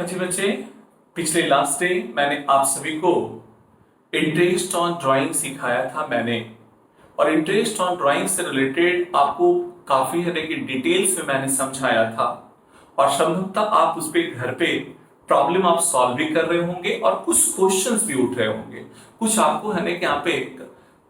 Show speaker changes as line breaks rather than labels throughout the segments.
हाँ जी बच्चे, पिछले लास्ट डे मैंने आप सभी को इंटरेस्ट ऑन ड्राइंग सिखाया था मैंने। और इंटरेस्ट ऑन ड्राइंग से रिलेटेड आपको काफी है कि डिटेल्स में मैंने समझाया था। और संभवतः आप उस पे घर पे प्रॉब्लम आप सॉल्व भी कर रहे होंगे और कुछ क्वेश्चंस भी उठ रहे होंगे। कुछ आपको है ना कि यहाँ पे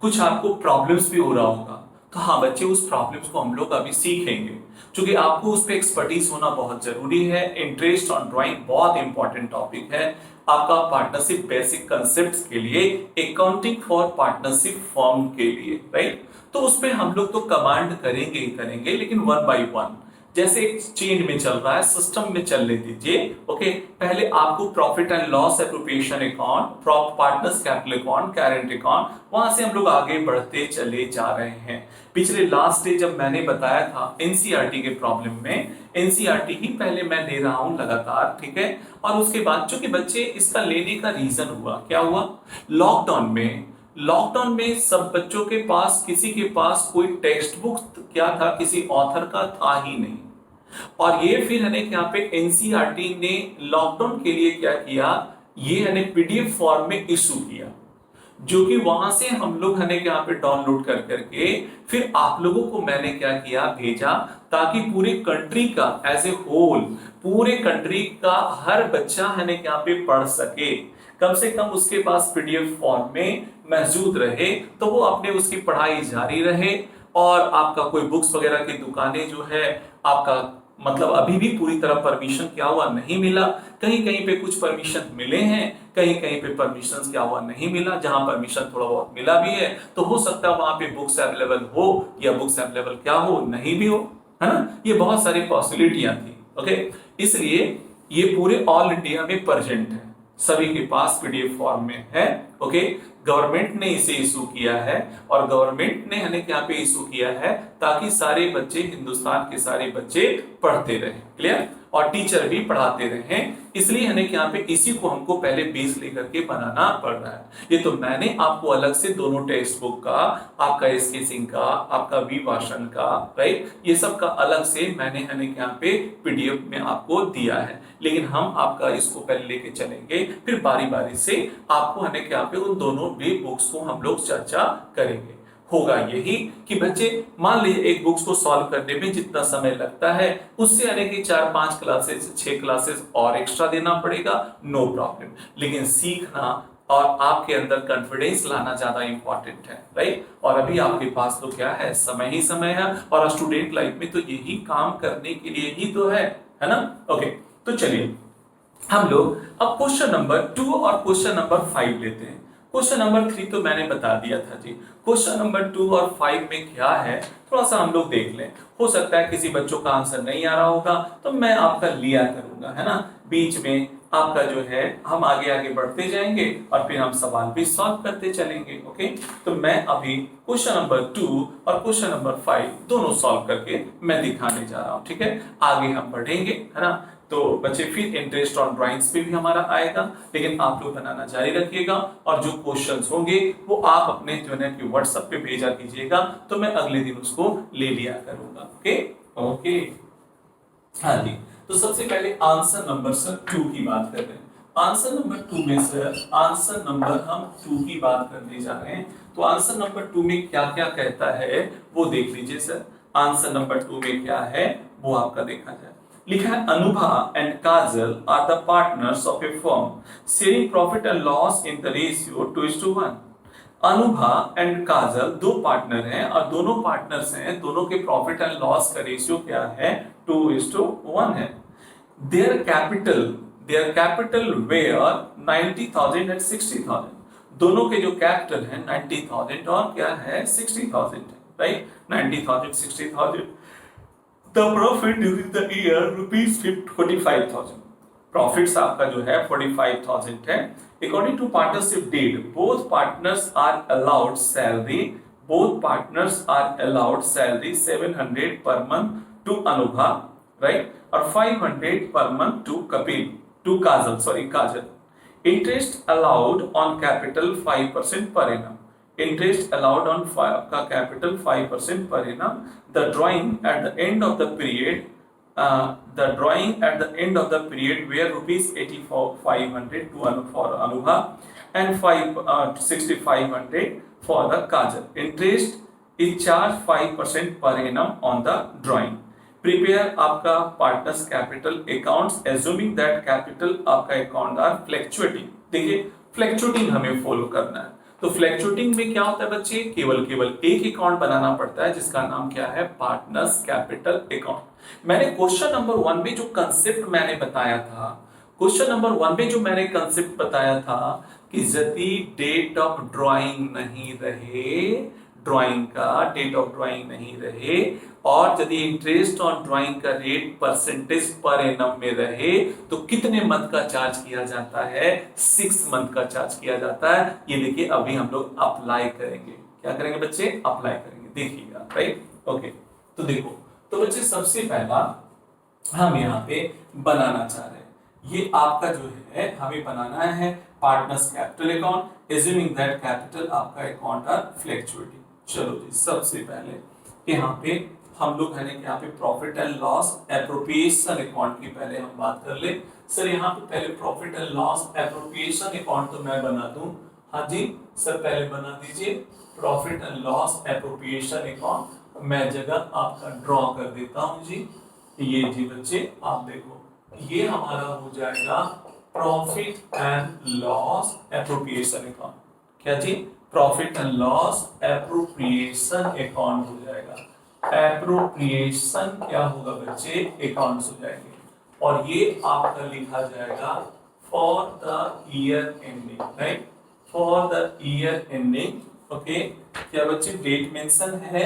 कुछ आपको प्रॉब्लम्स भी हो रहा होगा। तो हाँ बच्चे, उस प्रॉब्लम्स को हम लोग अभी सीखेंगे, क्योंकि आपको उस पर एक्सपर्टीज होना बहुत जरूरी है। इंटरेस्ट ऑन ड्राइंग बहुत इंपॉर्टेंट टॉपिक है आपका पार्टनरशिप बेसिक कंसेप्ट्स के लिए, अकाउंटिंग फॉर पार्टनरशिप फॉर्म के लिए, राइट। तो उसमें हम लोग तो कमांड करेंगे ही करेंगे, लेकिन वन बाय वन, जैसे एक चेन में चल रहा है, सिस्टम में चलने दीजिए। ओके, पहले आपको profit and loss appropriation account, partners capital account, current account, वहां से हम लोग आगे बढ़ते चले जा रहे हैं। पिछले लास्ट डे जब मैंने बताया था एनसीईआरटी के प्रॉब्लम में, एनसीईआरटी ही पहले मैं ले रहा हूं लगातार, ठीक है। और उसके बाद चूंकि बच्चे इसका लेने का रीजन हुआ, क्या हुआ, लॉकडाउन में सब बच्चों के पास, किसी के पास कोई टेक्स्ट बुक क्या था, किसी ऑथर का था ही नहीं। और ये फिर है ना कि यहाँ पे एनसीईआरटी ने लॉकडाउन के लिए क्या किया, ये है ना पीडीएफ फॉर्म में इशू किया, जो कि वहां से हम लोग है ना कि यहाँ पे डाउनलोड कर करके फिर आप लोगों को मैंने क्या किया, भेजा, ताकि पूरे कंट्री का एज ए होल, पूरे कंट्री का हर बच्चा है ना कि यहाँ पे पढ़ सके, कम से कम उसके पास पीडीएफ फॉर्म में मौजूद रहे, तो वो अपने उसकी पढ़ाई जारी रहे। और आपका कोई बुक्स वगैरह की दुकानें जो है आपका, मतलब अभी भी पूरी तरह परमिशन क्या हुआ, नहीं मिला। कहीं कहीं पे कुछ परमिशन मिले हैं, कहीं कहीं पे परमिशन क्या हुआ, नहीं मिला। जहां परमिशन थोड़ा बहुत मिला भी है तो हो सकता है वहां पे बुक्स अवेलेबल हो या बुक्स अवेलेबल क्या हो, नहीं भी हो, है ना। ये बहुत सारी पॉसिबिलिटियां थी। ओके, इसलिए ये पूरे ऑल इंडिया में प्रेजेंट है, सभी के पास पीडीएफ फॉर्म में है। ओके, गवर्नमेंट ने इसे इशू किया है, और गवर्नमेंट ने हमें क्या पे इशू किया है, ताकि सारे बच्चे, हिंदुस्तान के सारे बच्चे पढ़ते रहे, क्लियर, और टीचर भी पढ़ाते रहे। इसलिए हमें यहाँ पे इसी को हमको पहले बेस लेकर के बनाना पड़ रहा है। ये तो मैंने आपको अलग से दोनों टेक्स्ट बुक का, आपका स्केचिंग का, आपका विभाषण का, राइट, ये सब का अलग से मैंने हमें यहाँ पे पीडीएफ में आपको दिया है। लेकिन हम आपका इसको पहले लेके चलेंगे, फिर बारी बारी से आपको हमें क्या पे उन दोनों भी बुक्स को हम लोग चर्चा करेंगे। होगा यही कि बच्चे, मान लीजिए एक बुक्स को सॉल्व करने में जितना समय लगता है, उससे यानी कि 4-5 क्लासेस, 6 क्लासेस और एक्स्ट्रा देना पड़ेगा, नो प्रॉब्लम। लेकिन सीखना और आपके अंदर कॉन्फिडेंस लाना ज्यादा इंपॉर्टेंट है, राइट। और अभी आपके पास तो क्या है, समय ही समय है, और स्टूडेंट लाइफ में तो यही काम करने के लिए ही तो है ना। ओके, तो चलिए हम लोग अब क्वेश्चन नंबर 2 और क्वेश्चन नंबर 5 लेते हैं। क्वेश्चन नंबर 3 तो मैंने बता दिया था जी। क्वेश्चन नंबर 2 और 5 में क्या है, थोड़ा सा हम लोग देख लें। हो सकता है किसी बच्चों का आंसर नहीं आ रहा होगा, तो मैं आपका लिया करूंगा, है ना। बीच में आपका जो है, हम आगे आगे बढ़ते जाएंगे और फिर हम सवाल भी सॉल्व करते चलेंगे। ओके, तो मैं अभी क्वेश्चन नंबर 2 और क्वेश्चन नंबर 5 दोनों सॉल्व करके मैं दिखाने जा रहा हूं, ठीक है। आगे हम बढ़ेंगे, है ना। तो बच्चे फिर इंटरेस्ट ऑन ड्राइंग्स पे भी हमारा आएगा, लेकिन आप लोग बनाना जारी रखिएगा, और जो क्वेश्चंस होंगे वो आप अपने जो है कि व्हाट्सएप पे भेजा कीजिएगा, तो मैं अगले दिन उसको ले लिया करूंगा। ओके ओके, हाँ जी। तो सबसे पहले आंसर नंबर सर 2 की बात कर रहे हैं। आंसर नंबर 2 में सर, आंसर नंबर हम 2 की बात करने जा रहे हैं। तो आंसर नंबर 2 में क्या क्या कहता है वो देख लीजिए सर। आंसर नंबर 2 में क्या है वो आपका देखा जाए। लिखा है, Anubha and Kajal are the partners of a firm sharing profit and loss in the ratio 2:1। Anubha and Kajal दो पार्टनर हैं, और दोनों पार्टनर्स हैं, दोनों के प्रॉफिट एंड लॉस का रेशियो क्या है, 2:1 है। Their capital were 90,000 and 60,000। दोनों के जो कैपिटल है 90,000 और क्या है 60,000, right, 90,000 60,000। The profit during the year ₹45,000। Profits आपका जो है 45,000 है। According to partnership deed, both partners are allowed salary. Both partners are allowed salary 700 per month to Anubha, right? और 500 per month to Kajal. Interest allowed on capital 5% per annum. Interest allowed on capital 5% per annum. The drawing at the end of the period the drawing at the end of the period where rupees 8500 for Anubha and 6500 for the Kajal. Interest is charged 5% per annum on the drawing. Prepare आपका partners capital accounts assuming that capital आपका account are fluctuating. देखिए fluctuating हमें follow करना है। तो fluctuating में क्या होता है बच्चे, केवल एक अकाउंट बनाना पड़ता है जिसका नाम क्या है, पार्टनर्स कैपिटल अकाउंट। मैंने क्वेश्चन नंबर 1 में जो कंसेप्ट मैंने बताया था, क्वेश्चन नंबर 1 में जो मैंने कंसेप्ट बताया था कि यदि डेट ऑफ ड्राइंग नहीं रहे, ड्राइंग का डेट ऑफ ड्राइंग नहीं रहे और यदि इंटरेस्ट ऑन ड्राइंग का रेट परसेंटेज पर एनम में रहे तो कितने मंथ का चार्ज किया जाता है, 6 मंथ का चार्ज किया जाता है। ये देखिए अभी हम लोग अप्लाई करेंगे। क्या करेंगे बच्चे, अप्लाई करेंगे, देखिएगा, राइट, ओके। तो देखो, तो बच्चे सबसे पहला हम यहाँ पे बनाना चाह रहे हैं, ये आपका जो है हमें बनाना है partners capital account assuming that capital आपका अकाउंट आर फ्लैक्चुएटिंग। चलो जी, सबसे पहले यहाँ पे हम लोग है यहाँ पे profit and loss appropriation account की पहले हम बात कर ले। सर यहाँ पे पहले profit and loss appropriation account तो मैं बना दूं, हाँ जी सर पहले बना दीजिए profit and loss appropriation account. मैं जगह आपका ड्रॉ कर देता हूं जी, ये जी बच्चे आप देखो ये हमारा हो जाएगा profit and loss appropriation account. क्या जी, profit and loss appropriation account हो जाएगा। एप्रोप्रिएशन क्या होगा बच्चे, अकाउंट्स हो जाएंगे और ये आपका लिखा जाएगा for the year ending, right, for the year ending. Okay, क्या बच्चे डेट मेंशन है,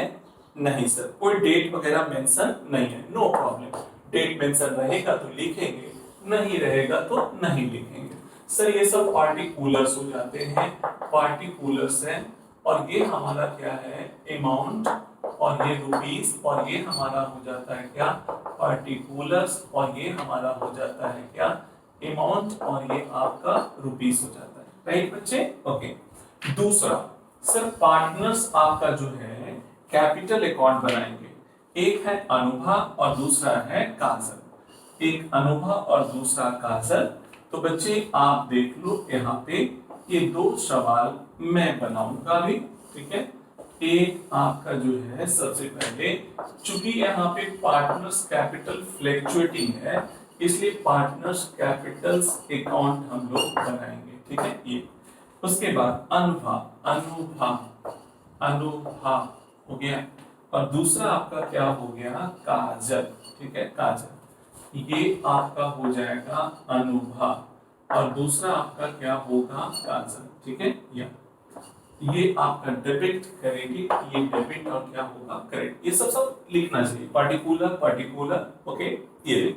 नहीं सर कोई डेट वगैरह मेंशन नहीं है, नो प्रॉब्लम। डेट मेंशन रहेगा तो लिखेंगे, नहीं रहेगा तो नहीं लिखेंगे। सर ये सब पार्टिकुलर्स हो जाते हैं, पार्टिकुलर्स हैं और ये हमारा क्या है अमाउंट और ये रुपीस और ये हमारा हो जाता है क्या पार्टिकुलर्स और ये हमारा हो जाता है क्या अमाउंट और ये आपका रुपीस हो जाता है, राइट बच्चे, ओके। दूसरा सर पार्टनर्स आपका जो है कैपिटल अकाउंट बनाएंगे, एक है अनुभा और दूसरा है काजल, एक अनुभा और दूसरा काजल। तो बच्चे आप देख लो यहाँ पे ये दो सवाल मैं बनाऊंगा भी, ठीक है। एक आपका जो है सबसे पहले चूंकि यहाँ पे पार्टनर्स कैपिटल फ्लैक्चुएटिंग है इसलिए पार्टनर्स कैपिटल्स अकाउंट हम लोग बनाएंगे, ठीक है। ये उसके बाद अनुभा अनुभा अनुभा हो गया और दूसरा आपका क्या हो गया काजल, ठीक है, काजल। ये आपका हो जाएगा अनुभा और दूसरा आपका क्या होगा काजल, ठीक है। ये आपका डेबिट करेगी, ये डेबिट और क्या होगा क्रेडिट, ये सब लिखना चाहिए पार्टिकुलर पार्टिकुलर, ओके। ये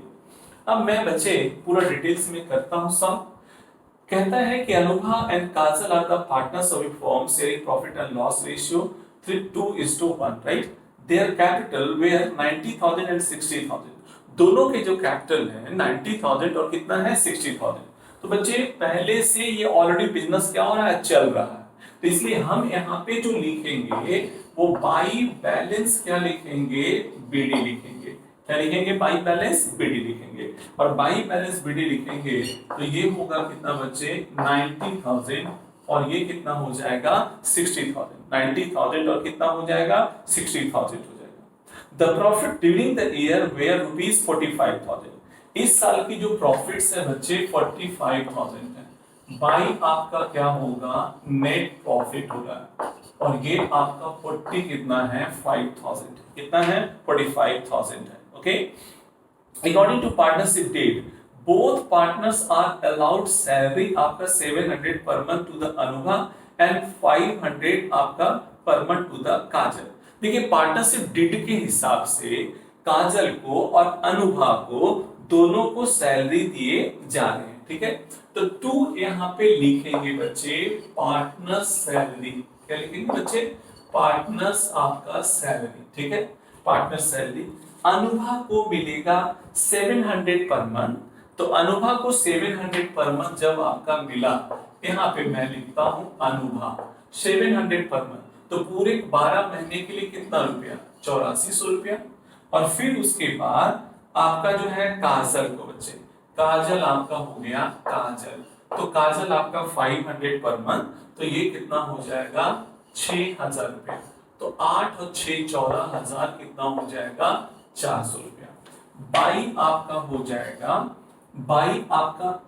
अब मैं बच्चे पूरा डिटेल्स में करता हूं सब। कहता है कि Anubha and Kajal are the partners of a firm sharing profit and loss ratio 2:1, right. Their capital were 90,000 and 60,000, दोनों के जो कैपिटल है 90,000 और कितना है 60,000। तो बच्चे पहले से ये ऑलरेडी बिजनेस क्या हो रहा है, चल रहा है, तो इसलिए हम यहाँ पे जो लिखेंगे वो बाई बैलेंस क्या लिखेंगे, बीडी लिखेंगे। क्या लिखेंगे, बाई बैलेंस बीडी लिखेंगे और बाई बैलेंस बीडी लिखेंगे तो ये होगा कितना बच्चे 90,000 और ये कितना हो जाएगा 60,000। 90,000 और कितना हो जाएगा 60,000 हो जाएगा। The profit during the year were rupees 45,000, इस साल की जो प्रॉफिट्स है बच्चे 45,000 है। बाई आपका क्या होगा नेट प्रॉफिट होगा और ये आपका 40 कितना है 5,000, कितना है 45,000 है, okay. According to partnership deed both partners are allowed salary आपका 700 per month to the Anubha and 500 आपका पर मंथ टू द काजल। देखिए पार्टनरशिप डेट के हिसाब से काजल को और अनुभा को दोनों को सैलरी दिए जा रहे हैं, ठीक है। तो 2 यहाँ पे लिखेंगे बच्चे पार्टनर्स सैलरी, क्या लिखेंगे बच्चे पार्टनर्स आपका सैलरी, ठीक है, पार्टनर्स सैलरी। अनुभा को मिलेगा 700 पर मंथ, तो अनुभा को 700 पर मंथ जब आपका मिला, यहाँ पे मैं लिखता हूं अनुभा 700 पर मंथ, तो पूरे 12 महीने के लिए कितना रुपया 8400 रुपया। और फिर उसके बाद आपका जो है काजल को बच्चे, काजल आपका हो गया काजल, तो काजल आपका 500 पर मंथ, तो ये कितना हो जाएगा 6,000 रुपया। तो 8 और 6 14,000, कितना हो जाएगा 400 रुपया। बाई आपका हो जाएगा, बाई आपका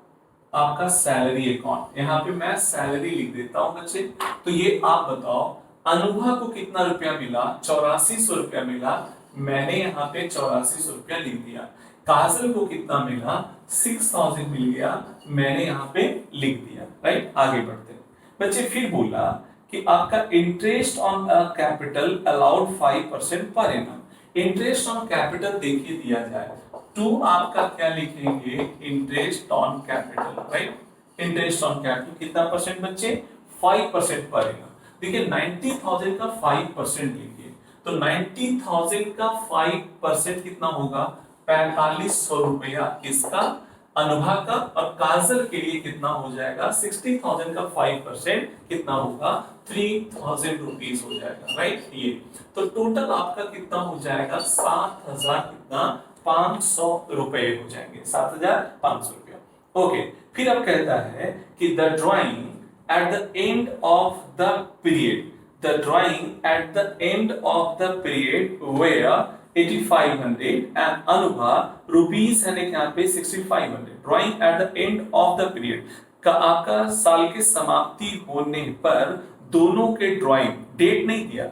आपका सैलरी अकाउंट, यहाँ पे मैं सैलरी लिख देता हूं बच्चे। तो ये आप बताओ अनुभा को कितना रुपया मिला, 8400 रुपया मिला, मैंने यहाँ पे 8400 रुपया लिख दिया। काजल को कितना मिला, 6000 मिल गया, मैंने यहाँ पे लिख दिया। राइट, आगे बढ़ते हैं बच्चे। फिर बोला कि आपका interest on capital allowed 5% per annum. Interest on capital देखिए दिया जाए, टू आपका क्या लिखेंगे, interest on capital. Right, interest on capital कितना परसेंट बच्चे, 5% पर एनम। देखिए 90,000 का 5% लिखिए, तो 90,000 का 5% कितना होगा, 4500 रुपया इसका अनुभा का, और काजल के लिए कितना हो जाएगा, 60,000 का 5% कितना होगा, 3,000 रुपीज हो जाएगा। राइट, ये तो टोटल आपका कितना हो जाएगा, 7,000 कितना 500 रुपए हो जाएंगे, 7,500 रुपया। ओके, फिर अब कहता है कि the drawing at the end of the period, the drawing at the end of the period where 8500 and Anubha rupees है यहाँ पे 6500। drawing at the end of the period का आपका साल की समाप्ति होने पर दोनों के ड्राइंग, डेट नहीं दिया,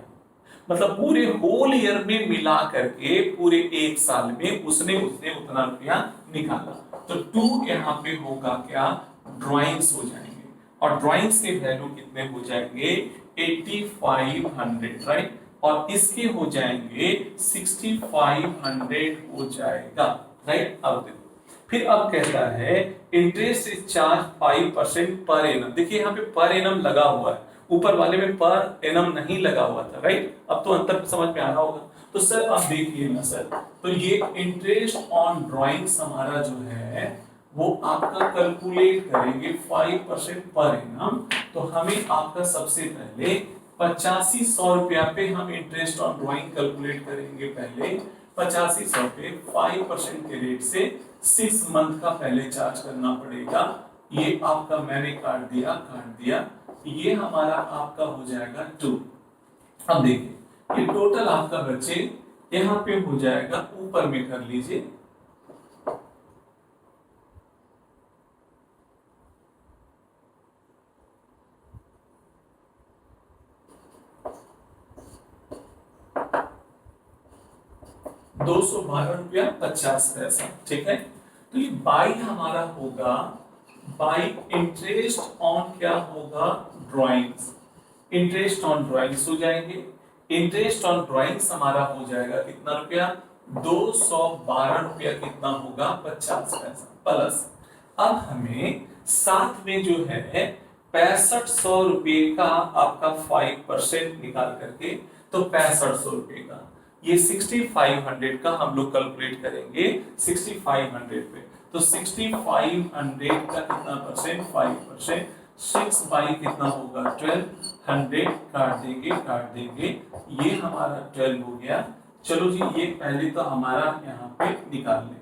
मतलब पूरे होल ईयर में मिला करके पूरे एक साल में उसने उतना रुपया निकाला, तो 2 यहाँ पे होगा क्या, ड्राइंग्स हो जाएंगे, और ड्राइंग्स के वैल्यू कितने हो जाएंगे 8500। राइट, और इसके हो जाएंगे 6500 हो जाएगा। राइट, अब देखो फिर अब कहता है interest is charge 5% per annum. देखिए यहाँ पे पर एनम लगा हुआ है, ऊपर वाले में पर एनम नहीं लगा हुआ था। राइट, अब तो अंतर समझ में आ रहा होगा। तो सर अब देखिए ना सर, तो ये इंटरेस्ट ऑन ड्राइंग्स हमारा जो है वो आपका कैलकुलेट करेंगे 5% पर एनम, तो हमें आपका सबसे पहले 8500 रुपया पे हम इंटरेस्ट ऑन ड्राइंग कैलकुलेट करेंगे। पहले 8500 पे 5% के रेट से 6 मंथ का पहले चार्ज करना पड़ेगा। ये आपका मैंने काट दिया, ये हमारा आपका हो जाएगा 2। अब देखिए ये टोटल आपका बच्चे यहाँ पे हो जाएगा, ऊपर में कर लीजिए, ₹212.50। ठीक है, तो ये बाई हमारा होगा, बाई इंटरेस्ट ऑन क्या होगा, ड्राइंग्स, इंटरेस्ट ऑन ड्राइंग्स हो जाएंगे। इंटरेस्ट ऑन ड्राइंग्स हमारा हो जाएगा कितना रुपया, 212 रुपया कितना होगा 50 पैसा प्लस। अब हमें साथ में जो है 6500 रुपये का आपका 5% निकाल करके, तो 6500 रुपये का ये 6500 का हम लोग कैलकुलेट करेंगे 6500 पे, तो 6500 का कितना परसेंट, 5%, 6 बाई कितना होगा 1200, काट देंगे, ये हमारा 12 हो गया। चलो जी ये पहले तो हमारा यहाँ पे निकाल लें।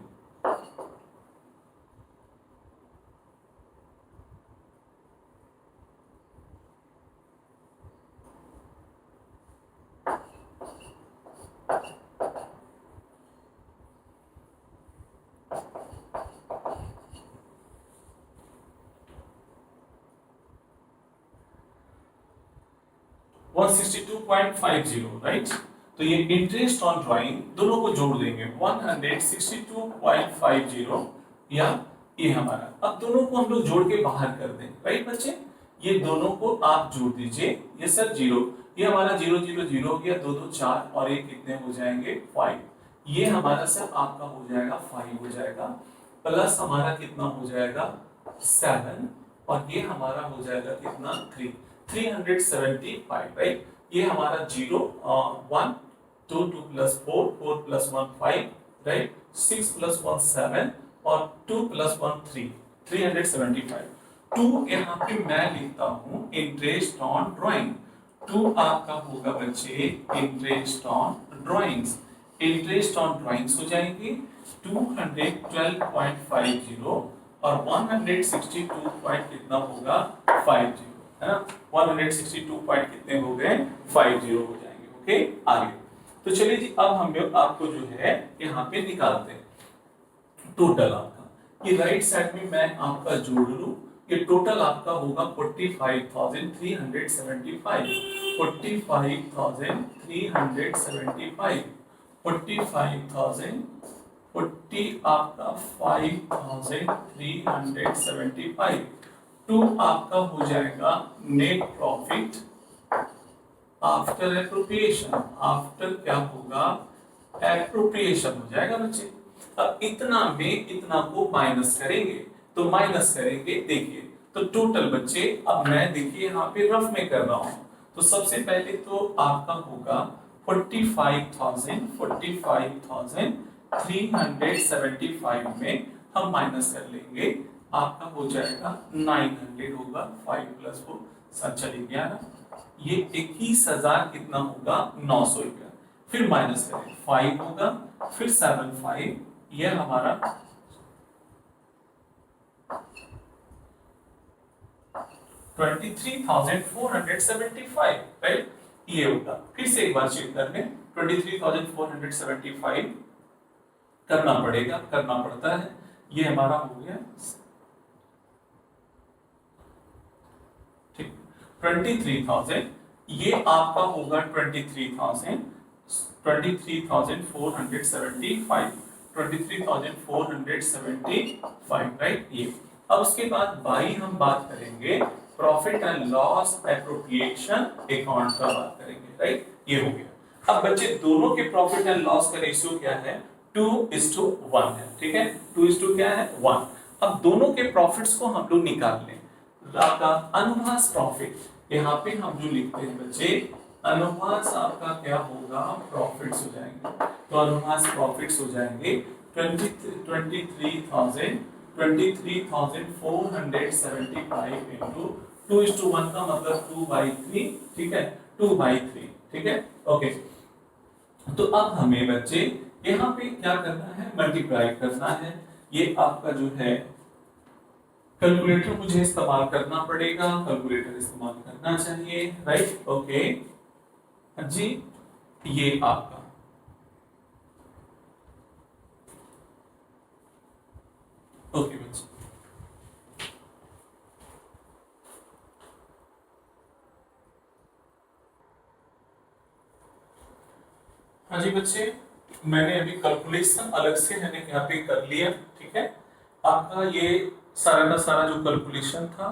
राइट, तो ये इंटरेस्ट ऑन ड्राइंग दोनों को जोड़ देंगे 162.50, या ये हमारा, अब दोनों को हम लोग जोड़ के बाहर कर दें। राइट बच्चे, ये दोनों को आप जोड़ दीजिए, ये सर 0, ये हमारा 0 0 0 हो गया, 2 2 4 और एक कितने हो जाएंगे 5, ये हमारा सर आपका हो जाएगा 5 हो जाएगा, प्लस हमारा कितना हो जाएगा 7, और ये हमारा हो जाएगा कितना 375। राइट, ये हमारा 0 1 2 2 प्लस 4 4 प्लस 1 5, राइट, 6 प्लस 1 7 और 2 प्लस 1 3, 375। 2 यहाँ पे मैं लिखता हूँ इंटरेस्ट ऑन ड्राइंग, 2 आपका होगा बच्चे interest on drawings, interest on drawings हो जाएंगे 212.50 और 162 पॉइंट कितना होगा 50, है ना। 162 पॉइंट कितने हो गए 50 हो जाएंगे। ओके, आगे तो चलिए जी, अब हम लोग आपको जो है यहाँ पे निकालते हैं टोटल आपका। ये राइट साइड में मैं आपका जोड़ लूं, ये टोटल आपका होगा 45,375, 45,375, 45,000, 40 आपका 5,375 टू आपका हो जाएगा net profit after appropriation. After क्या होगा एप्रोप्रिएशन हो जाएगा बच्चे। अब इतना में इतना को माइनस करेंगे, तो माइनस करेंगे देखिए तो टोटल बच्चे, अब मैं देखिए यहाँ पे रफ में कर रहा हूं, तो सबसे पहले तो आपका होगा 45,375 में हम माइनस कर लेंगे, आपका हो जाएगा 900 होगा 5 प्लस 4 चली गया ना, ये 21,000 कितना होगा 900 रुपया। फिर माइनस करें 5 होगा, फिर 7 5, ये हमारा 23,475, राइट, ये होगा। फिर से एक बार चेक कर लें, 23,475 करना पड़ेगा, करना पड़ता है, ये हमारा हो गया ठीक 23,000, ये आपका होगा 23,475, 23,475, राइट, ये। अब उसके बाद बाई हम बात करेंगे profit and loss appropriation account का बात करेंगे, राइट, ये हो गया। अब बच्चे दोनों के प्रॉफिट एंड लॉस का रेशियो क्या है 2:1 है, ठीक है, 2 क्या है 1। अब दोनों के प्रॉफिट्स को हम लोग निकाल लें, आपका अनुभास प्रॉफिट, यहाँ पे हम जो लिखते हैं बच्चे अनुभास आपका क्या होगा प्रॉफिट्स हो जाएंगे, तो अनुभास प्रॉफिट्स हो जाएंगे 23,475 इंटू 2:1 का मतलब 2/3, ठीक है, 2/3, ठीक है, ओके। तो अब हमें बच्चे यहाँ पे क्या करना है मल्टीप्लाई करना है, ये आपका जो है कैलकुलेटर मुझे इस्तेमाल करना पड़ेगा, कैलकुलेटर इस्तेमाल करना चाहिए, राइट, ओके जी, ये आपका ओके बच्चे। हाँ जी बच्चे, मैंने अभी कैलकुलेशन अलग से मैंने यहाँ पे कर लिया, ठीक है, आपका ये सारा का सारा जो कैलकुलेशन था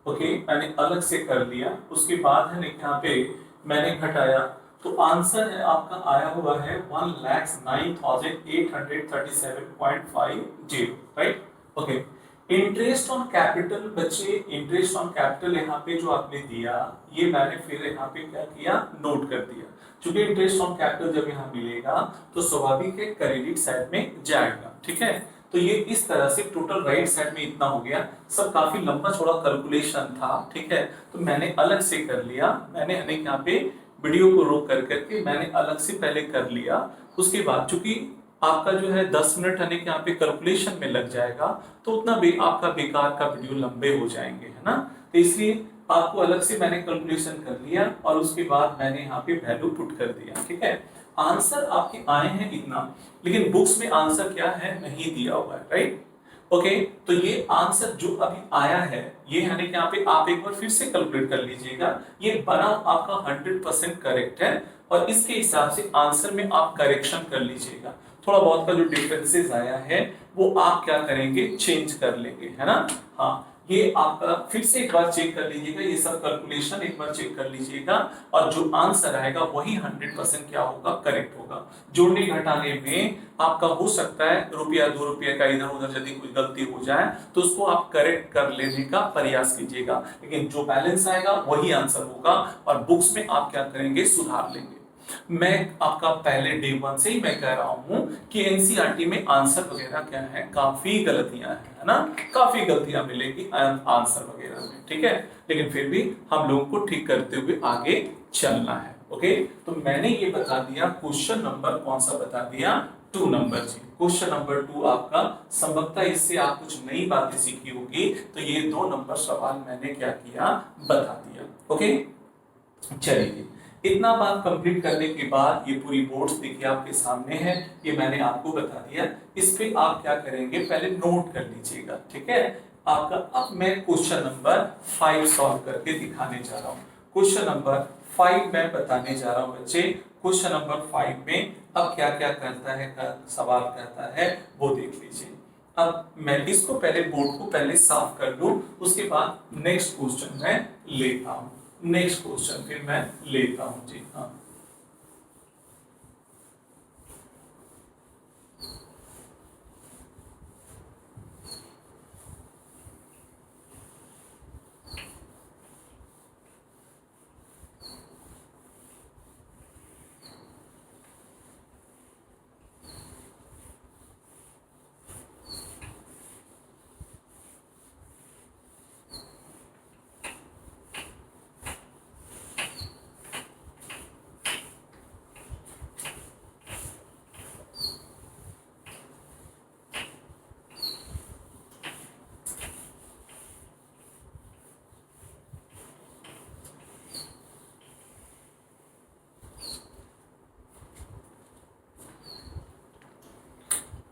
ओके मैंने अलग से कर लिया, उसके बाद है यहाँ पे मैंने घटाया, तो आंसर है आपका आया हुआ है 1,09,837.50, right, okay. Interest on capital बच्चे, इंटरेस्ट ऑन कैपिटल यहाँ पे जो आपने दिया ये मैंने फिर यहाँ पे क्या किया नोट कर दिया, क्योंकि इंटरेस्ट ऑन कैपिटल जब यहाँ मिलेगा तो स्वाभाविक है क्रेडिट साइड में जाएगा, ठीक है। तो ये इस तरह से टोटल राइट साइड में इतना हो गया, सब काफी लंबा चौड़ा कैलकुलेशन था, ठीक है, तो मैंने अलग से कर लिया, मैंने यहाँ पे वीडियो को रोक कर करके मैंने अलग से पहले कर लिया, उसके बाद चूंकि आपका जो है 10 मिनट यहाँ पे कैलकुलेशन में लग जाएगा, तो उतना भी आपका बेकार का वीडियो लंबे हो जाएंगे, है ना, तो इसलिए आपको अलग से मैंने कैलकुलेशन कर लिया और उसके बाद मैंने यहाँ पे वैल्यू पुट कर दिया, ठीक है। आंसर आपके आए हैं इतना, लेकिन बुक्स में आंसर क्या है नहीं दिया हुआ है, राइट, ओके। तो ये आंसर जो अभी आया है ये यानी कि यहाँ पे आप एक बार फिर से कैलकुलेट कर लीजिएगा, ये बना आपका 100% करेक्ट है और इसके हिसाब से आंसर में आप करेक्शन कर लीजिएगा, थोड़ा बहुत का जो डिफरेंसेस आया है वो आप क्या करेंगे चेंज कर लेंगे, है ना। हाँ, ये आपका फिर से एक बार चेक कर लीजिएगा, ये सब कैलकुलेशन एक बार चेक कर लीजिएगा और जो आंसर आएगा वही 100% क्या होगा करेक्ट होगा। जोड़ने घटाने में आपका हो सकता है रुपया 2 रुपये का इधर उधर यदि कोई गलती हो जाए तो उसको आप करेक्ट कर लेने का प्रयास कीजिएगा, लेकिन जो बैलेंस आएगा वही आंसर होगा और बुक्स में आप क्या करेंगे सुधार लेंगे। मैं आपका पहले डे वन से ही मैं कह रहा हूं कि एनसीईआरटी में आंसर वगैरह क्या है, काफी गलतियां हैं, है ना, काफी गलतियां मिलेगी आंसर वगैरह में, ठीक है। लेकिन फिर भी हम लोगों को ठीक करते हुए आगे चलना है। ओके, तो मैंने ये बता दिया क्वेश्चन नंबर कौन सा बता दिया, 2 नंबर जी। क्वेश्चन नंबर 2 आपका संभवतः इससे आप कुछ नई बातें सीखी होगी, तो ये 2 नंबर सवाल मैंने क्या किया, बता दिया। ओके, चलिए, इतना बात कंप्लीट करने के बाद ये पूरी बोर्ड्स देखिए आपके सामने है, ये मैंने आपको बता दिया। इस पे आप क्या करेंगे, पहले नोट कर लीजिएगा, ठीक है। आपका अब मैं क्वेश्चन नंबर 5 सॉल्व करके दिखाने जा रहा हूँ। क्वेश्चन नंबर 5 मैं बताने जा रहा हूँ बच्चे। क्वेश्चन नंबर 5 में अब क्या क्या करता है, सवाल कहता है वो देख लीजिए। अब मैं इसको पहले बोर्ड को पहले साफ कर लूं, उसके बाद नेक्स्ट क्वेश्चन मैं लेता हूं। नेक्स्ट क्वेश्चन फिर मैं लेता हूं जी। हाँ,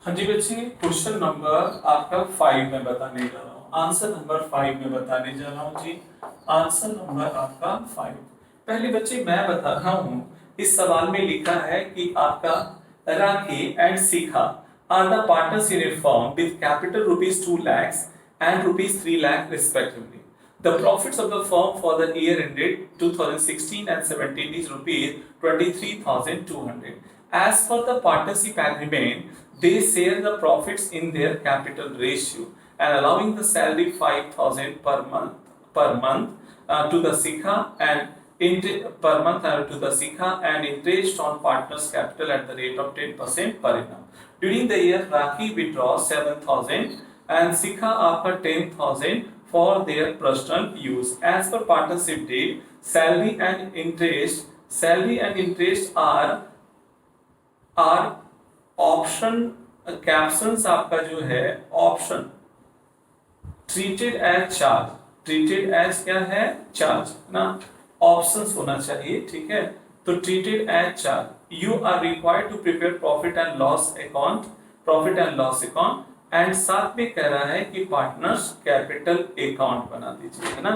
हाँ जी बच्चे, क्वेश्चन नंबर आपका 5 में बताने जा रहा हूँ, आंसर नंबर 5 में बताने जा रहा हूँ जी। आंसर नंबर आपका 5। पहले बच्चे मैं बता रहा हूँ, इस सवाल में लिखा है कि आपका Rakhi and Shikha are the partners in a firm with capital rupees 2 lakhs and rupees 3 lakh respectively. The profits of the firm for the year ended 2016 and 17 is rupees 23,200. As per the partnership agreement, they share the profits in their capital ratio and allowing the salary 5,000 per month to the Sikha and per month to the Sikha and interest on partners capital at the rate of 10% per annum. During the year, Rakhi withdraws 7,000 and Sikha offer 10,000 for their personal use. As per partnership deed, salary and interest are option कैप्शंस आपका जो है option treated as charge, treated as क्या है, charge ना, options होना चाहिए, ठीक है। तो treated as charge, you are required to prepare profit and loss account, profit and loss account, and साथ में कह रहा है कि पार्टनर्स कैपिटल अकाउंट बना दीजिए, है ना,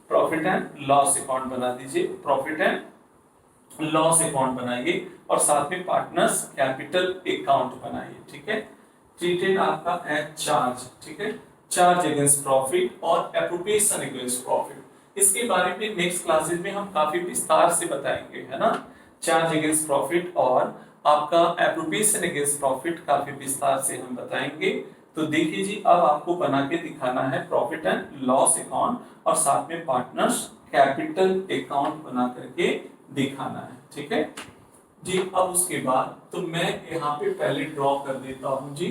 प्रॉफिट एंड लॉस अकाउंट बना दीजिए, प्रॉफिट एंड लॉस अकाउंट बनाइए और साथ में पार्टनर्स कैपिटल अकाउंट बनाइए, ठीक है। ट्रीटेड आपका एज चार्ज, ठीक है, चार्ज अगेंस्ट प्रॉफिट और एप्रोप्रिएशन अगेंस्ट प्रॉफिट। इसके बारे में नेक्स्ट क्लासेस में हम काफी विस्तार से बताएंगे, है ना, चार्ज अगेंस्ट प्रॉफिट और आपका एप्रोप्रिएशन अगेंस्ट प्रॉफिट काफी विस्तार से हम बताएंगे। तो देखिए जी, अब आपको बना के दिखाना है प्रॉफिट एंड लॉस अकाउंट और साथ में पार्टनर्स कैपिटल अकाउंट बना करके दिखाना है, ठीक है जी। अब उसके बाद तो मैं यहाँ पे पहले ड्रॉ कर देता हूं जी,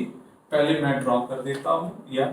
पहले मैं ड्रॉ कर देता हूं या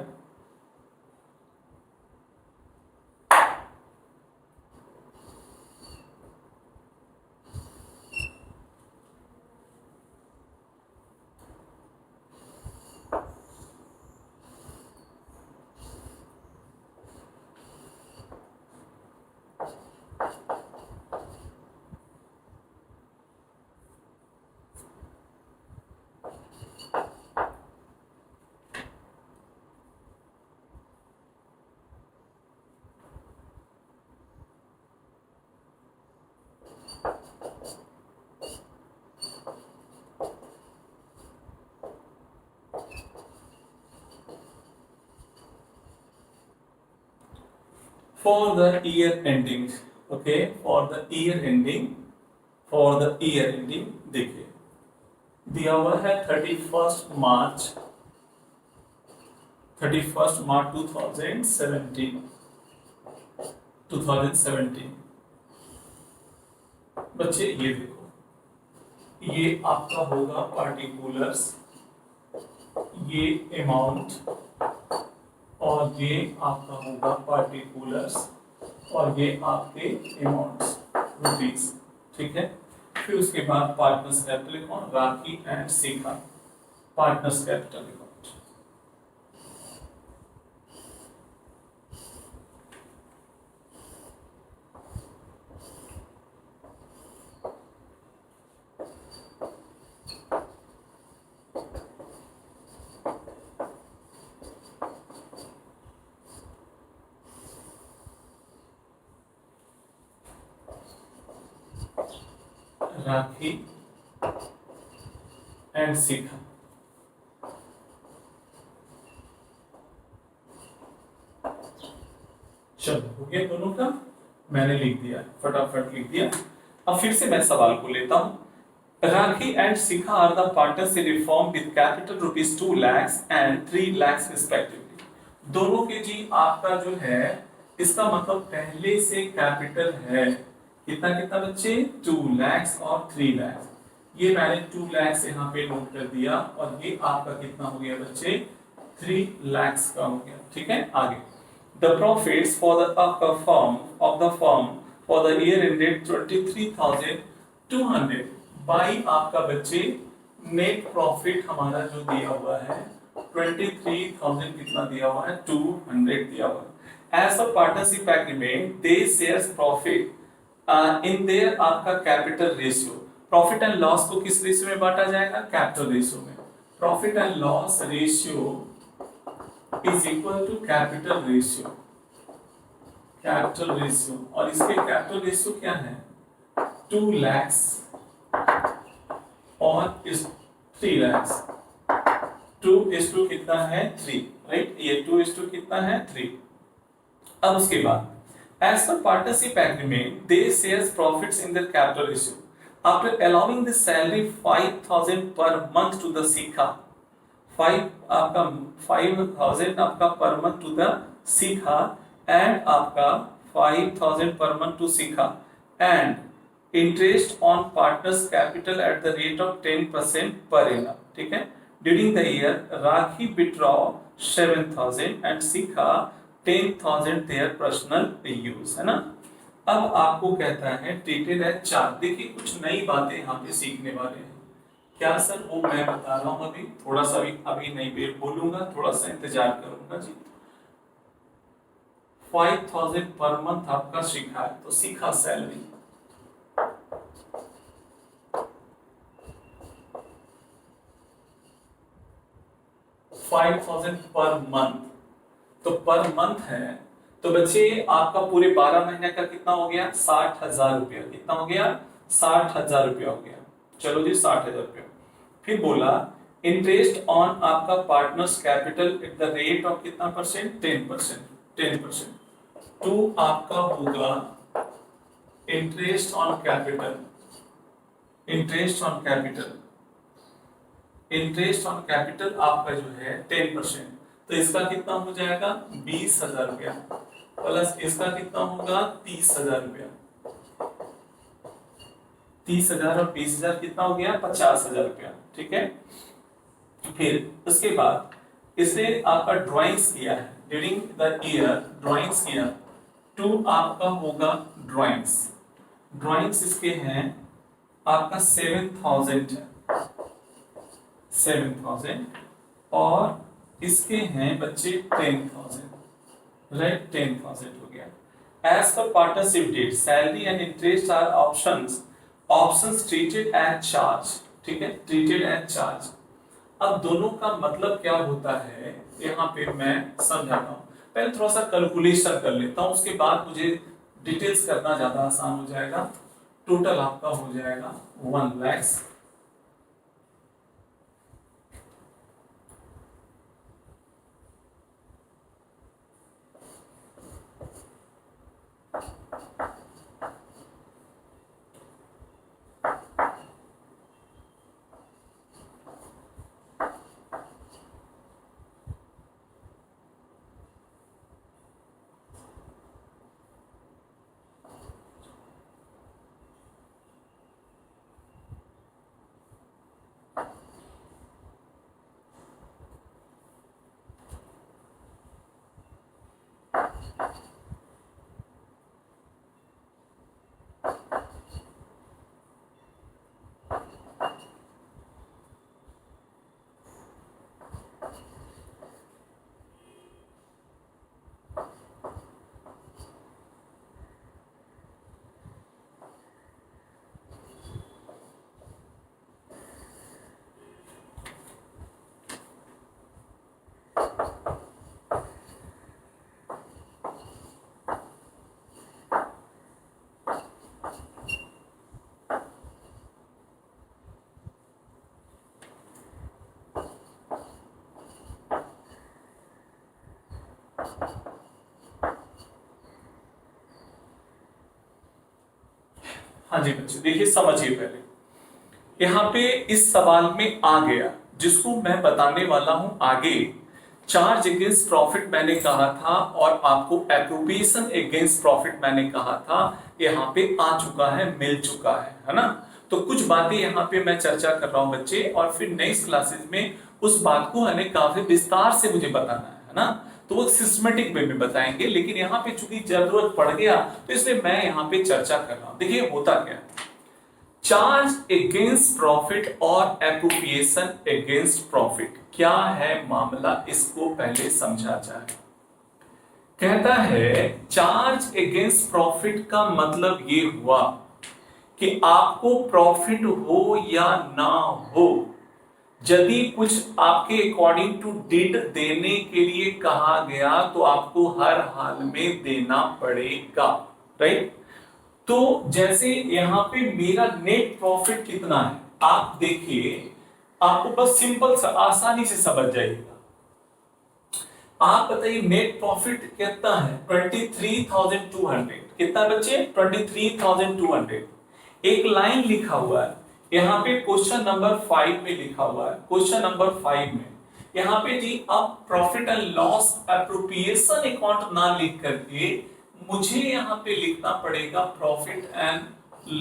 for the year ending, okay, for the year ending, for the year ending देखिए दिया हुआ है 31st मार्च 2017 2017। बच्चे ये देखो ये आपका होगा पार्टिकुलर्स, ये अमाउंट, और ये आपका होगा पार्टिकुलर्स, और ये आपके अमाउंट्स रुपीस, ठीक है। फिर उसके बाद partners capital account, Rakhi and Shikha, partners capital account. Rakhi and Shikha, चलो हो गया दोनों का, मैंने लिख दिया, फटाफट लिख दिया। अब फिर से मैं सवाल को लेता हूं। Rakhi and Shikha are the partners in the firm with capital rupees 2 lakhs and 3 lakhs respectively. दोनों के जी आपका जो है, इसका मतलब पहले से कैपिटल है कितना कितना बच्चे, 2 lakhs और 3 lakhs। ये मैंने 2 lakhs यहाँ पे नोट कर दिया, और ये आपका कितना हो गया बच्चे, 3 lakhs का हो गया, ठीक है। आगे the profits for the firm of the firm for the year ended 23,200 by आपका बच्चे नेट प्रॉफिट हमारा जो दिया हुआ है 23,000 कितना दिया हुआ है, 200 दिया हुआ है। As a partnership agreement, they shares profit in their आपका capital ratio. Profit and loss को किस रेशियो में बांटा जाएगा, कैपिटल रेशियो में। Profit and loss ratio is equal to capital ratio, capital ratio, और इसके कैपिटल रेशियो क्या है, 2 lakhs और इस 3 lakhs, 2:3 कितना है, 3, राइट। ये 2:3 कितना है, 3। अब उसके बाद as per partnership agreement they shares profits in their capital ratio after allowing the salary 5,000 per month to the शिखा, 5,000 आपका per month to the Shikha, and आपका 5,000 per month to Shikha, and interest on partners capital at the rate of 10% per annum, ठीक है। During the year Rakhi withdraw 7,000 and Shikha 10,000 their personal use, है ना। अब आपको कहता है ट्रीटेड एज चार्ज। देखिए कुछ नई बातें यहाँ पे सीखने वाले हैं। क्या सर, वो मैं बता रहा हूं, अभी थोड़ा सा अभी नहीं बोलूंगा, थोड़ा सा इंतजार करूंगा जी। 5,000 पर मंथ आपका शिखा है, तो शिखा सैलरी 5,000 पर मंथ, तो पर मंथ है, तो बच्चे आपका पूरे 12 महीने का कितना हो गया, 60,000 रुपया। कितना हो गया, 60,000 रुपया हो गया। चलो जी 60,000 रुपया। फिर बोला इंटरेस्ट ऑन आपका partners capital at the rate of कितना परसेंट, 10%, 10%। टू आपका होगा interest on capital, interest on capital, interest on capital आपका जो है 10%, तो इसका कितना हो जाएगा 20,000 रुपया, प्लस इसका कितना होगा 30,000 रुपया। 30,000 और 20,000 कितना हो गया 50,000 रुपया, ठीक है। फिर उसके बाद इसने आपका ड्राइंग्स किया है, ड्यूरिंग द ईयर ड्राइंग्स किया, टू आपका होगा ड्राइंग्स, ड्राइंग्स इसके हैं आपका 7,000 है, 7,000, और इसके हैं बच्चे 10,000, राइट, 10,000 हो गया। As per partnership deed salary and interest are options, options treated as charge, ठीक है, ट्रीटेड एज चार्ज। अब दोनों का मतलब क्या होता है यहाँ पे मैं समझाता हूँ। पहले थोड़ा सा कैलकुलेशन कर लेता हूँ, उसके बाद मुझे डिटेल्स करना ज्यादा आसान हो जाएगा। टोटल आपका हो जाएगा 1 लाख, हाँ जी बच्चे, देखिए समझिए पहले यहाँ पे इस सवाल में आ गया, जिसको मैं बताने वाला हूं आगे। चार्ज अगेंस्ट प्रॉफिट मैंने कहा था और आपको एप्रोप्रिएशन अगेंस्ट प्रॉफिट मैंने कहा था, यहाँ पे आ चुका है, मिल चुका है ना। तो कुछ बातें यहाँ पे मैं चर्चा कर रहा हूं बच्चे, और फिर नेक्स्ट क्लासेस में उस बात को हमें काफी विस्तार से मुझे बताना है ना। तो वो सिस्टमेटिक वे में बताएंगे, लेकिन यहाँ पे चूंकि जरूरत पड़ गया तो इसलिए मैं यहाँ पे चर्चा कर रहा हूं। देखिए होता क्या है, चार्ज अगेंस्ट प्रॉफिट और एप्रोप्रिएशन अगेंस्ट प्रॉफिट, क्या है मामला, इसको पहले समझा जाए। कहता है चार्ज अगेंस्ट प्रॉफिट का मतलब ये हुआ कि आपको प्रॉफिट हो या ना हो, यदि कुछ आपके अकॉर्डिंग टू डिड देने के लिए कहा गया तो आपको हर हाल में देना पड़ेगा, राइट। तो जैसे यहां पे मेरा नेट प्रॉफिट कितना है, आप देखिए, आपको बस सिंपल सा आसानी से समझ जाइएगा। आप बताइए नेट प्रॉफिट कितना है, 23,200। कितना बच्चे, 23,200। एक लाइन लिखा हुआ है यहाँ पे क्वेश्चन नंबर 5 में लिखा हुआ है, क्वेश्चन नंबर 5 में यहाँ पे जी, अब profit and loss appropriation account ना लिख करके मुझे यहाँ पे लिखना पड़ेगा प्रॉफिट एंड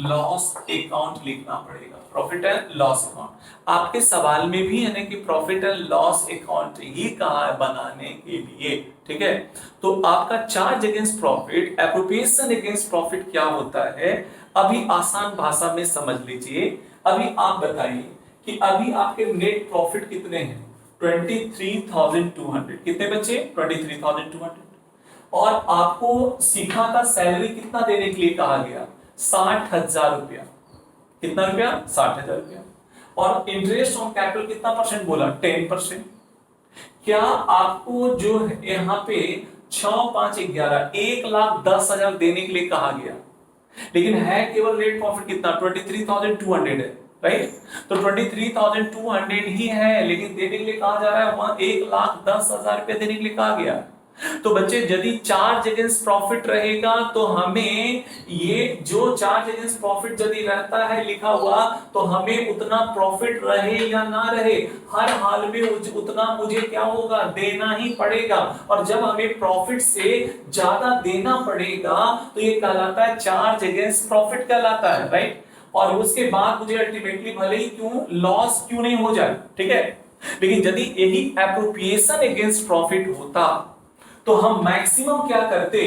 लॉस अकाउंट लिखना पड़ेगा, प्रॉफिट एंड लॉस अकाउंट। आपके सवाल में भी है ना कि प्रॉफिट एंड लॉस अकाउंट ही कहा है बनाने के लिए, ठीक है। तो आपका charge against profit, appropriation against profit क्या होता है, अभी आसान भाषा में समझ लीजिए। अभी आप बताइए कि अभी आपके नेट प्रॉफिट कितने हैं, 23,200। कितने बचे, 23,200। और आपको सीखा का सैलरी कितना देने के लिए कहा गया, 60,000 रुपया। कितना रुपया, 60,000 रुपया। और इंटरेस्ट ऑन कैपिटल कितना परसेंट बोला, 10%। क्या आपको जो यहाँ पे 6, 5, 11, 1,10,000 देने के लिए कहा गया, लेकिन है केवल नेट प्रॉफिट कितना, 23,200 है, राइट। तो 23,200 ही है, लेकिन देने के लिए कहा जा रहा है वहां 1,10,000 रुपया देने के लिए कहा गया। तो बच्चे यदि चार्ज अगेंस्ट प्रॉफिट रहेगा तो हमें ये जो चार्ज अगेंस्ट प्रॉफिट यदि रहता है लिखा हुआ, तो हमें उतना प्रॉफिट रहे या ना रहे, हर हाल में उतना मुझे क्या होगा, देना ही पड़ेगा। और जब हमें प्रॉफिट से ज्यादा देना पड़ेगा तो ये कहलाता है चार्ज अगेंस्ट प्रॉफिट कहलाता है, राइट। और उसके बाद मुझे अल्टीमेटली भले ही क्यों लॉस क्यों नहीं हो जाए, ठीक है। लेकिन यदि यही एप्रोप्रिएशन अगेंस्ट प्रॉफिट होता तो हम मैक्सिमम क्या करते,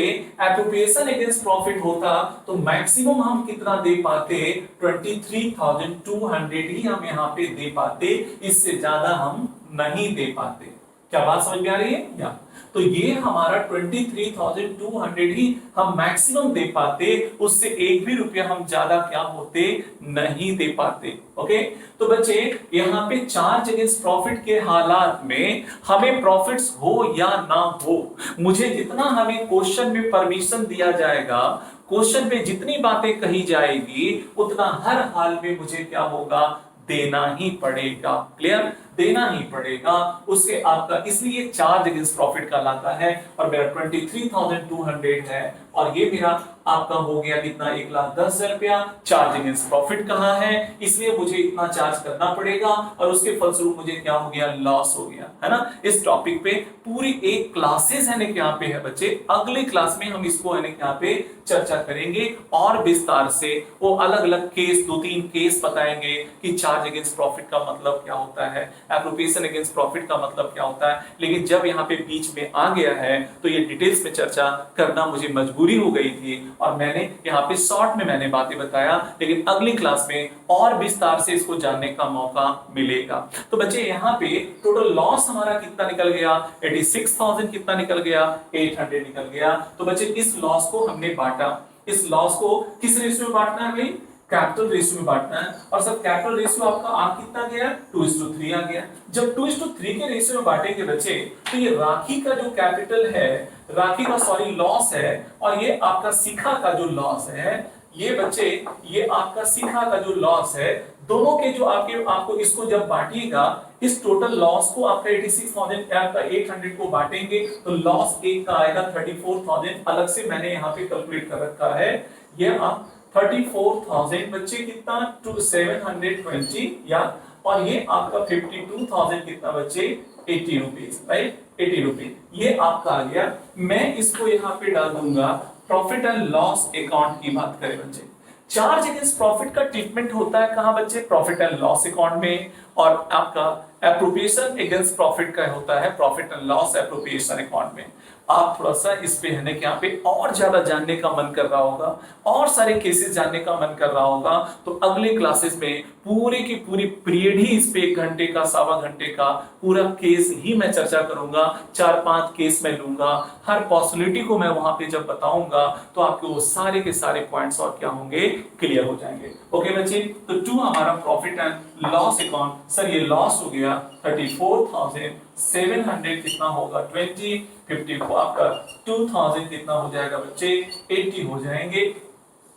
एप्रोप्रिएशन अगेंस्ट प्रॉफिट होता तो मैक्सिमम हम कितना दे पाते, 23,200 ही हम यहाँ पे दे पाते, इससे ज्यादा हम नहीं दे पाते। क्या बात समझ में आ रही है क्या। तो ये हमारा 23,200 ही हम मैक्सिमम दे पाते, उससे एक भी रुपया हम ज्यादा क्या होते, नहीं दे पाते। ओके, तो बच्चे यहाँ पे चार्ज अगेंस्ट प्रॉफिट के हालात में हमें प्रॉफिट्स हो या ना हो, मुझे जितना हमें क्वेश्चन में परमिशन दिया जाएगा, क्वेश्चन में जितनी बातें कही जाएगी, उतना हर हाल में मुझे क्या होगा, देना ही पड़ेगा। क्लियर, देना ही पड़ेगा उससे आपका, इसलिए चार्ज अगेंस्ट प्रॉफिट का लाता है। और मेरा 23,200 है और ये मेरा आपका हो गया कितना, 1,10,000 रुपया। चार्ज अगेंस्ट प्रॉफिट कहाँ है, इसलिए मुझे इतना चार्ज करना पड़ेगा और उसके फलस्वरूप मुझे क्या हो गया, लॉस हो गया, है ना। इस टॉपिक पे पूरी एक क्लासेस है यहाँ पे है बच्चे, अगले क्लास में हम इसको है यहाँ पे चर्चा करेंगे और विस्तार से। वो अलग अलग केस, 2-3 केस बताएंगे कि चार्ज अगेंस्ट प्रॉफिट का मतलब क्या होता है, एप्रोप्रिएशन अगेंस्ट प्रॉफिट का मतलब क्या होता है। लेकिन जब यहाँ पे बीच में आ गया है तो ये डिटेल्स में चर्चा करना मुझे मजबूरी हो गई थी और मैंने यहाँ पे शॉर्ट में मैंने बातें बताया, लेकिन अगली क्लास में और विस्तार से इसको जानने का मौका मिलेगा। तो बच्चे यहाँ पे टोटल लॉस हमारा कितना निकल गया, 86,000 कितना निकल गया, 800 निकल गया। तो बच्चे इस लॉस को हमने बांटा, इस लॉस को किस रेशियो में बांटना है भाई, कैपिटल रेशियो में बांटना है। और सब कैपिटल रेशियो आपका आ कितना गया, 2:3 आ गया। जब 2:3 के रेशियो में बांटेंगे बच्चे, तो ये राखी का जो कैपिटल है, राखी का सॉरी लॉस है, और ये आपका शिखा का जो लॉस है, ये बच्चे ये आपका शिखा का जो लॉस है, दोनों के जो आपको इसको जब बांटिएगा, इस टोटल लॉस को आपका 86,800 को बांटेंगे तो लॉस एक का आएगा 34,000। अलग से मैंने यहाँ पे कैलकुलेट कर रखा है, ये आप 34,000 बच्चे कितना 720 या, और ये आपका 52,000 कितना बच्चे 80 रुपीज, राइट 80 रुपीज ये आपका आ गया। मैं इसको यहाँ पे डाल दूंगा प्रॉफिट एंड लॉस अकाउंट की बात करें बच्चे, चार्ज अगेंस्ट प्रॉफिट का ट्रीटमेंट होता है कहां बच्चे, प्रॉफिट एंड लॉस अकाउंट में, और आपका एप्रोप्रिएशन अगेंस्ट प्रॉफिट का होता है profit and loss appropriation account में। आप थोड़ा सा इस पे है ना यहाँ पे और ज्यादा जानने का मन कर रहा होगा, और सारे केसेस जानने का मन कर रहा होगा, तो अगले क्लासेस में पूरी की पूरी पीरियड ही इस पे 1 घंटे का 1.25 घंटे का पूरा केस ही मैं चर्चा करूंगा, 4-5 केस मैं लूंगा, हर पॉसिबिलिटी को मैं वहां पे जब बताऊंगा तो आपके वो सारे के सारे पॉइंट्स और क्या होंगे, क्लियर हो जाएंगे। ओके बच्चे, तो 2 हमारा profit and loss account, sir ये लॉस हो गया 34,700 कितना होगा 20, 54 आपका 2000 कितना हो जाएगा बच्चे 80 हो जाएंगे,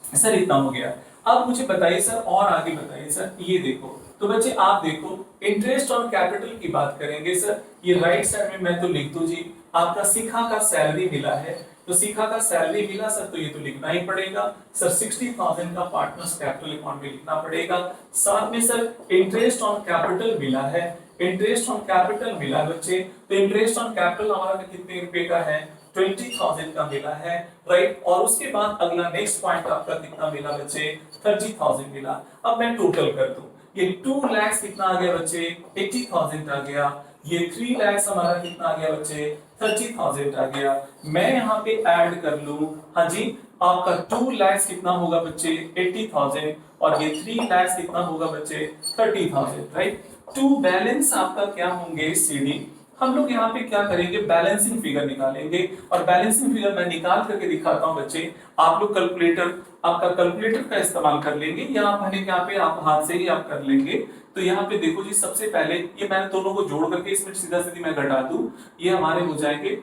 सर इतना हो गया। अब मुझे बताइए सर, और आगे बताइए सर, ये देखो तो बच्चे आप देखो इंटरेस्ट ऑन कैपिटल की बात करेंगे सर, ये राइट साइड में मैं तो लिख दूं जी, आपका शिखा का सैलरी मिला है, तो शिखा का सैलरी मिला सर, तो ये तो लिखना ही पड़ेगा सर, 60,000 का पार्टनर्स कैपिटल अकाउंट में लिखना पड़ेगा। साथ में सर इंटरेस्ट ऑन कैपिटल मिला है, इंटरेस्ट ऑन कैपिटल मिला बच्चे, तो इंटरेस्ट ऑन कैपिटल हमारा कितने रुपए का है 20,000 का मिला है, राइट। और उसके बाद अगला नेक्स्ट पॉइंट आपका कितना मिला बच्चे 30,000 मिला। अब मैं टोटल कर दूं, ये 2 लाख कितना आ गया बच्चे 80,000 आ गया, ये 3 लाख हमारा कितना आ गया बच्चे 30,000 आ गया। मैं यहाँ पे ऐड कर लूं, हाँ जी आपका 2 लाख कितना होगा बच्चे 80,000, और ये 3 लाख कितना होगा बच्चे 30,000, राइट। टू बैलेंस आपका क्या होंगे सीडी, हम लोग यहाँ पे क्या करेंगे बैलेंसिंग फिगर निकालेंगे, और बैलेंसिंग फिगर मैं निकाल करके दिखाता हूँ बच्चे, आप लोग कैलकुलेटर, आपका कैलकुलेटर का इस्तेमाल कर लेंगे या आप मैंने यहाँ पे आप हाथ से ही आप कर लेंगे। तो यहाँ पे देखो जी, सबसे पहले ये मैंने दोनों को जोड़ करके इसमें सीधा सीधी मैं घटा दूं, ये हमारे हो जाएंगे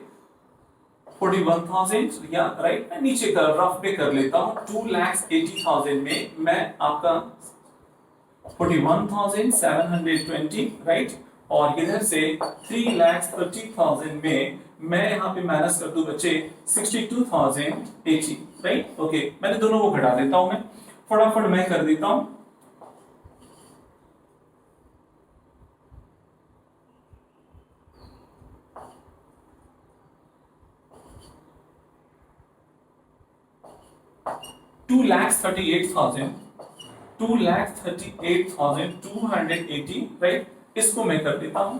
41,000 या, राइट। मैं नीचे कर रफ पे कर लेता हूँ, 2,80,000 में मैं आपका 41,720, राइट, और इधर से 3,30,000 में मैं यहाँ पे माइनस कर दूं बच्चे 62,080, राइट। ओके, मैंने दोनों को घटा देता हूं, मैं फटाफट मैं कर देता हूं। $2,38,280, राइट, इसको मैं कर देता हूं।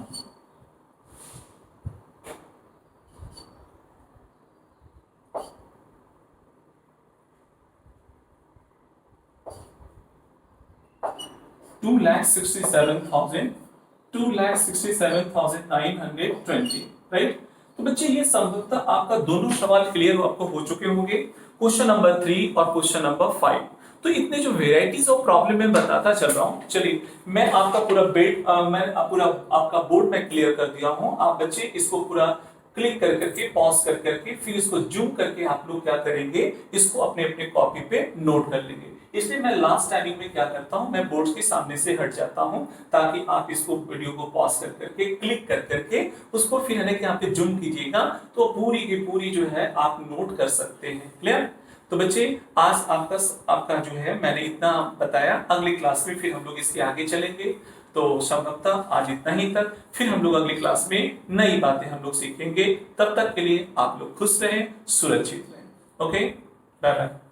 $2,67,920, राइट। तो बच्चे ये संभवतः आपका दोनों सवाल क्लियर आपको हो चुके होंगे, क्वेश्चन नंबर 3 और क्वेश्चन नंबर 5। तो इतने जो वेराइटीज ऑफ प्रॉब्लम में बताता चल रहा हूं, चलिए मैं आपका पूरा पूरा आपका बोर्ड में क्लियर कर दिया हूं। आप बच्चे इसको पूरा क्लिक कर करके पॉज कर करके फिर इसको जूम करके आप लोग क्या करेंगे, इसको अपने अपने कॉपी पे नोट कर लेंगे। इसलिए मैं लास्ट टाइमिंग में क्या करता हूं, मैं बोर्ड के सामने से हट जाता हूं ताकि आप इसको वीडियो को पॉज कर करके क्लिक कर करके उसको फिर है ना कि यहाँ पे जूम कीजिएगा, तो पूरी की पूरी जो है आप नोट कर सकते हैं। क्लियर। तो बच्चे आज आपका जो है मैंने इतना बताया, अगली क्लास में फिर हम लोग इसके आगे चलेंगे। तो संभवतः आज इतना ही तक, फिर हम लोग अगली क्लास में नई बातें हम लोग सीखेंगे। तब तक के लिए आप लोग खुश रहें, सुरक्षित रहें। Okay, bye bye.